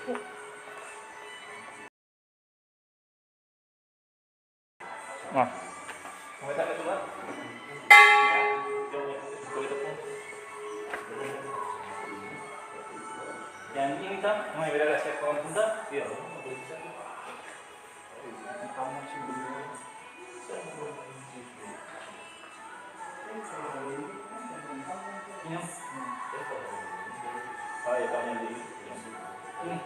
Nah, yang ini kan mau beda resep kawan bunda, iya. Oh ya kamu di ini.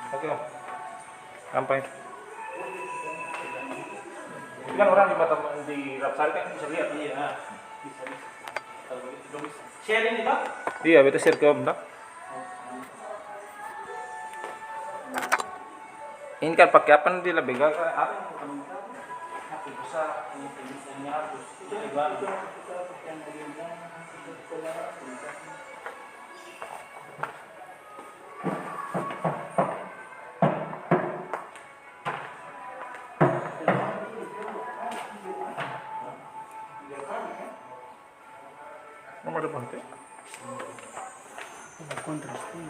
Oke om, sampai. Ini kan orang di Batam di Rapsari kan bisa lihat. Iya, bisa. Kalau begitu bisa. Share ini pak? Iya, beta share ke om tak? Ini kan pakai apa nanti lebih gak? Apa yang besar ini harus itu dibantu. Nomor depan tu. Kontras tu.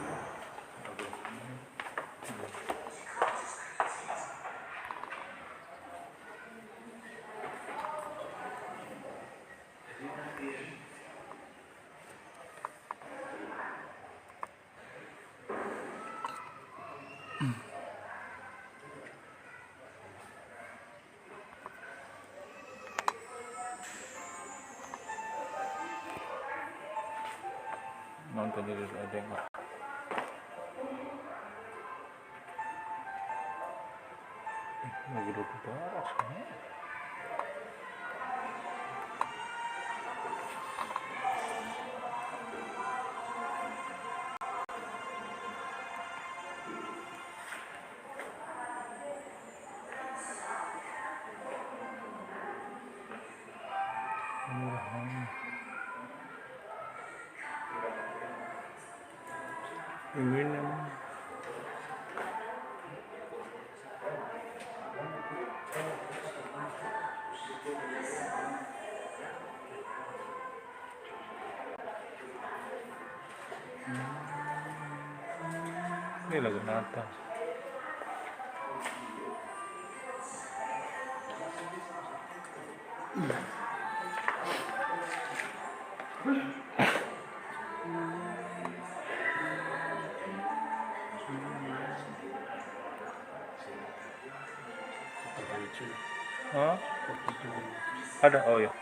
Nonton dulu ada enggak? Lagi duduk baras kan? Ini namanya. Ini lagu Natal. Hah? Ada, oh ya.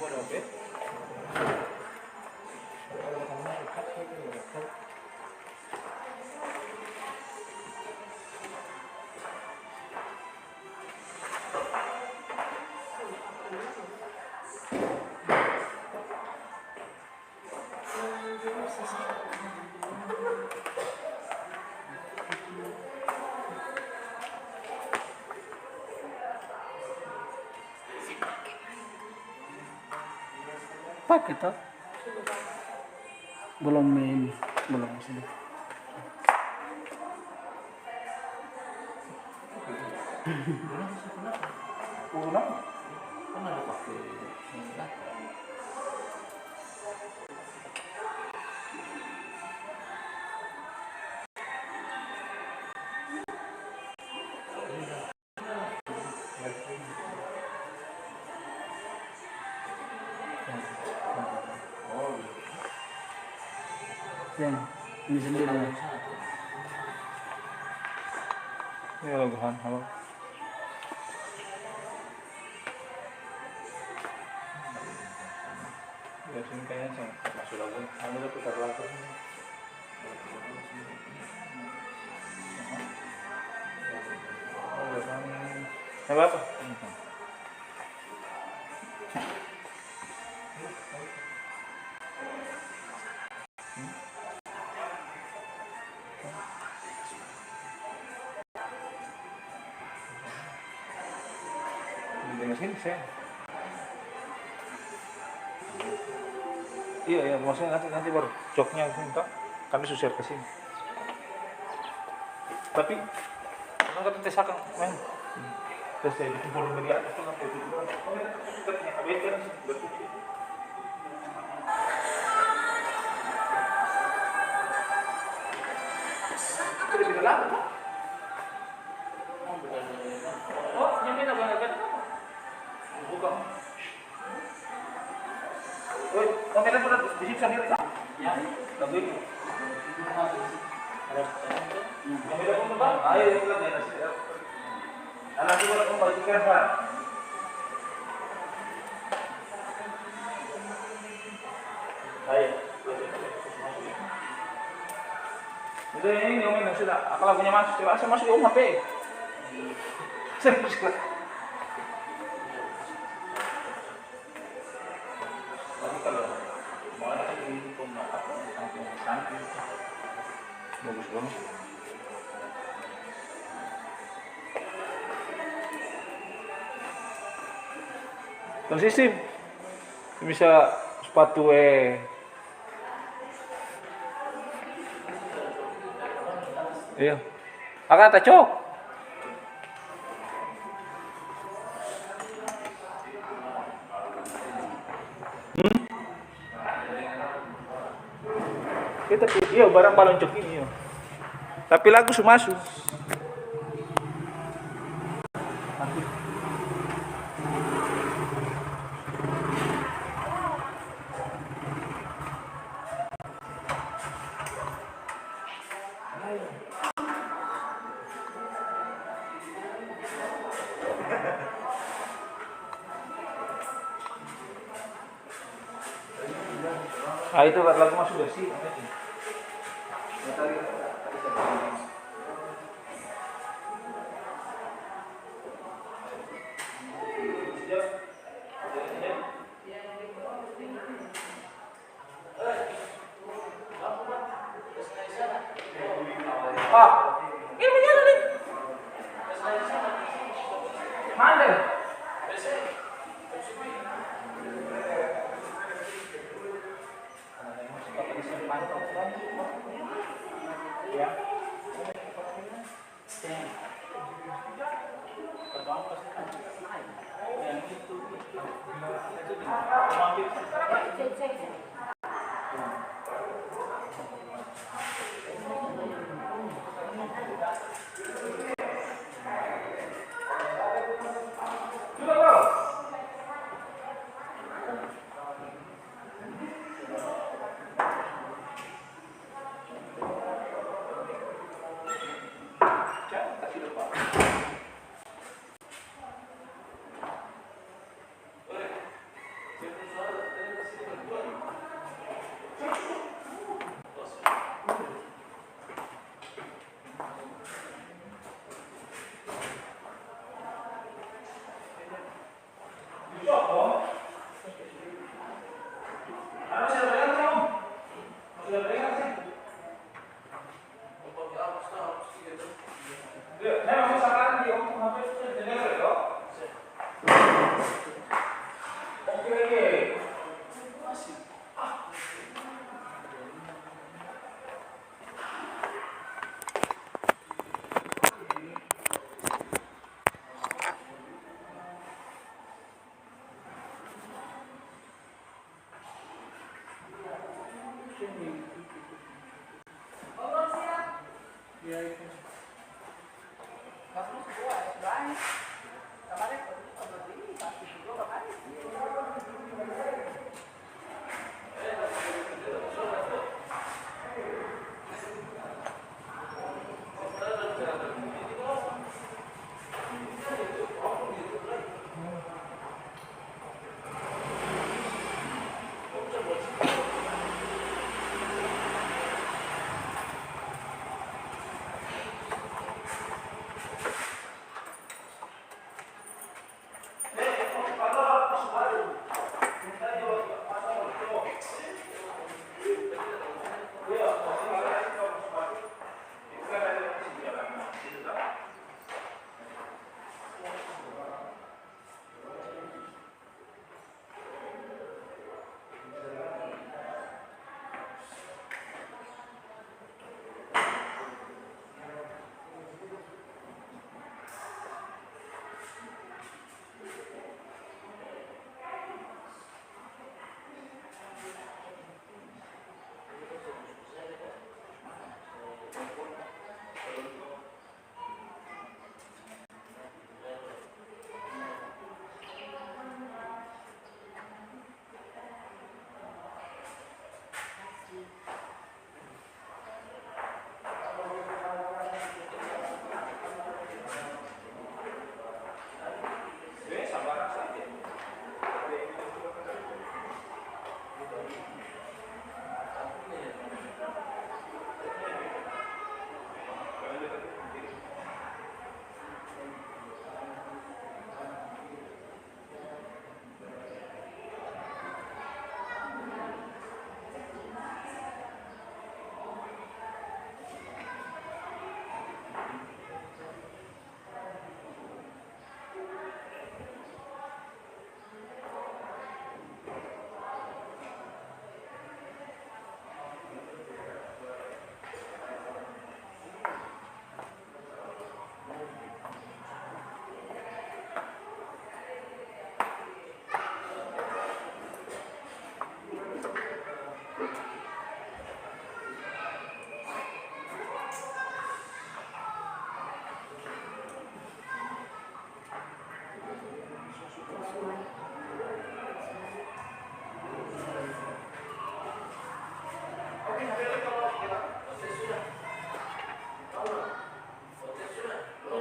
Buat apa? Pakai toh? Belum ini, belum sini. Yang ini sendiri ya. Ini lagu Han, halo. sini kayaknya sih masuk lagi. Kamu udah putar lagi. Apa apa? Di sini saya. Iya ya, maksudnya nanti baru joknya minta kami susul ke sini. Tapi nggak kata tes akan main. Terus saya kumpul dari atas tuh sampai itu. Oh ya, katanya kabel kan berfungsi. Sudah bisa lama, Pak. Oh, nyampe nak banget kan? Bukan. Oh, kamera sudah disiksa sendiri. Ya, lagu itu. Kamera pun Bang. Ayo kita lihat sini. Anak juga kembalikan, Pak. Ayo. Itu ini ngomongin sudah. Apa lagunya masuk? Coba saya masuk di rumah, Pe. Saya masuk. Bagus banget. Konsisten. Bisa sepatu iya. Akan tak cok. Kita iya barang balon cok ini yo. Tapi lagu sumasu. Ah itu lagu masuk bersih. Ah, ini menyala nih. Mana? Ya.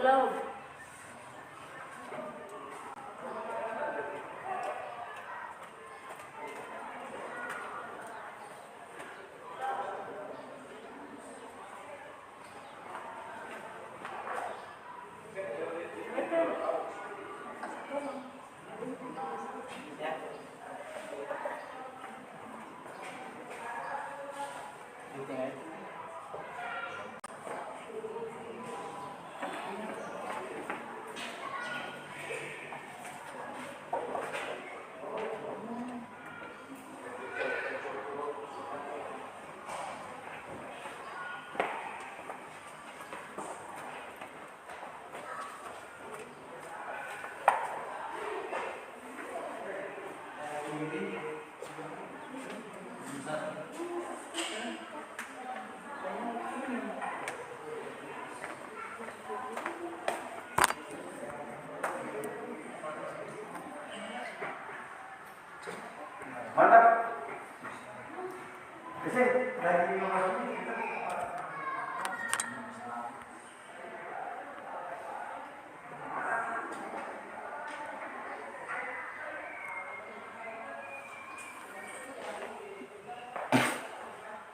Hello. Mantap. Kesini.